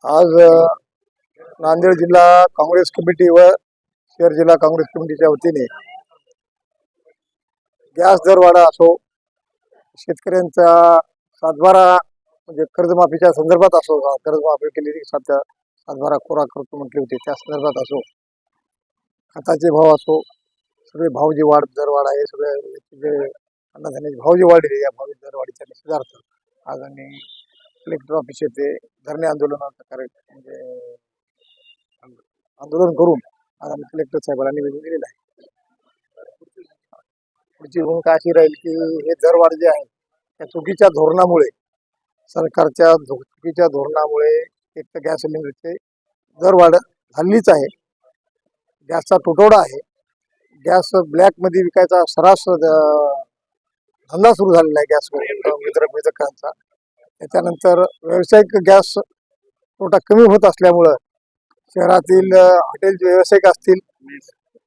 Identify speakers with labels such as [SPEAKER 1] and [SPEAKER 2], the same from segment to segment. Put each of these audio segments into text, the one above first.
[SPEAKER 1] आज नांदेड जिल्हा काँग्रेस कमिटी व शहर जिल्हा काँग्रेस कमिटीच्या वतीने गॅस दरवाढा असो, शेतकऱ्यांचा सातबारा म्हणजे कर्जमाफीच्या संदर्भात असो, कर्जमाफी केलेली सातबारा कोरा करतो म्हटले होते त्या संदर्भात असो, खताचे भाव असो, सगळे भाव जे दरवाढ आहे, सगळे अन्नधान्याचे भाव जे वाढले, या भाव दरवाढीच्या निषेधार्थ आज आम्ही कलेक्टर ऑफिस येथे धरणे आंदोलनाचा म्हणजे आंदोलन करून आज आम्ही कलेक्टर साहेबांना निवेदन दिलेलं आहे. पुढची भूमिका अशी राहील की हे दरवाढ जे आहे त्या चुकीच्या धोरणामुळे, सरकारच्या चुकीच्या धोरणामुळे एक तर गॅस सिलेंडरचे दरवाढ झालीच आहे, गॅसचा तुटवडा आहे, गॅस ब्लॅकमध्ये विकायचा सरास धंदा सुरू झालेला आहे गॅस वितरकांचा. त्याच्यानंतर व्यावसायिक गॅस पुरवठा कमी होत असल्यामुळं शहरातील हॉटेल व्यावसायिक असतील,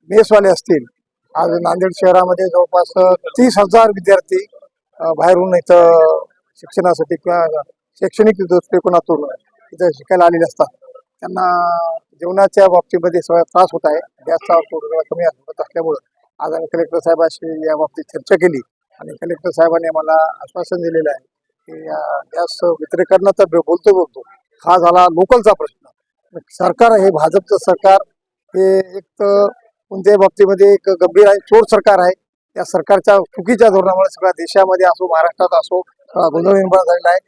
[SPEAKER 1] मेसवाले असतील, आज नांदेड शहरामध्ये जवळपास 30,000 विद्यार्थी बाहेरून इथं शिक्षणासाठी किंवा शैक्षणिक दृष्टिकोनातून इथं शिकायला आलेले असतात. त्यांना जेवणाच्या बाबतीमध्ये सगळा त्रास होत आहे. गॅसचा पुरवठा कमी होत असल्यामुळं आज आम्ही कलेक्टर साहेबांशी या बाबतीत चर्चा केली आणि कलेक्टर साहेबांनी आम्हाला आश्वासन दिलेलं आहे की या गॅस वितरकांना तर बोलतो हा झाला लोकलचा प्रश्न. सरकार हे भाजपचं सरकार हे एक तर कोणत्याही बाबतीमध्ये एक गंभीर आणि चोर सरकार आहे. या सरकारच्या चुकीच्या धोरणामुळे सगळ्या देशामध्ये असो, महाराष्ट्रात असो, गोंधळ निर्माण झालेला आहे.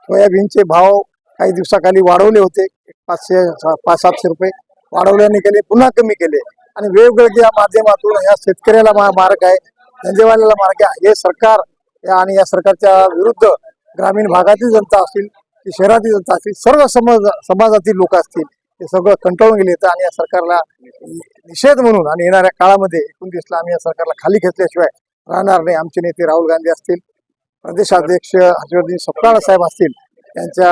[SPEAKER 1] सोयाबीनचे भाव काही दिवसाखाली वाढवले होते, 500-700 रुपये वाढवल्याने केले, पुन्हा कमी केले आणि वेगवेगळ्या माध्यमातून या शेतकऱ्याला मार्ग आहे, धंदेवाल्याला मार्ग आहे. हे सरकार आणि या सरकारच्या विरुद्ध ग्रामीण भागातील जनता असतील की शहरातील जनता असतील, सर्व समाजातील लोक असतील, हे सगळं कंटाळून गेले आहेत आणि या सरकारला निषेध म्हणून आणि येणाऱ्या काळामध्ये 29ला आम्ही या सरकारला खाली घेतल्याशिवाय राहणार नाही. आमचे नेते राहुल गांधी असतील, प्रदेशाध्यक्ष हर्षवर्धन सपकाळ साहेब असतील, त्यांच्या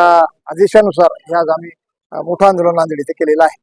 [SPEAKER 1] आदेशानुसार हे आज आम्ही मोठं आंदोलन नांदेड इथे केलेलं आहे.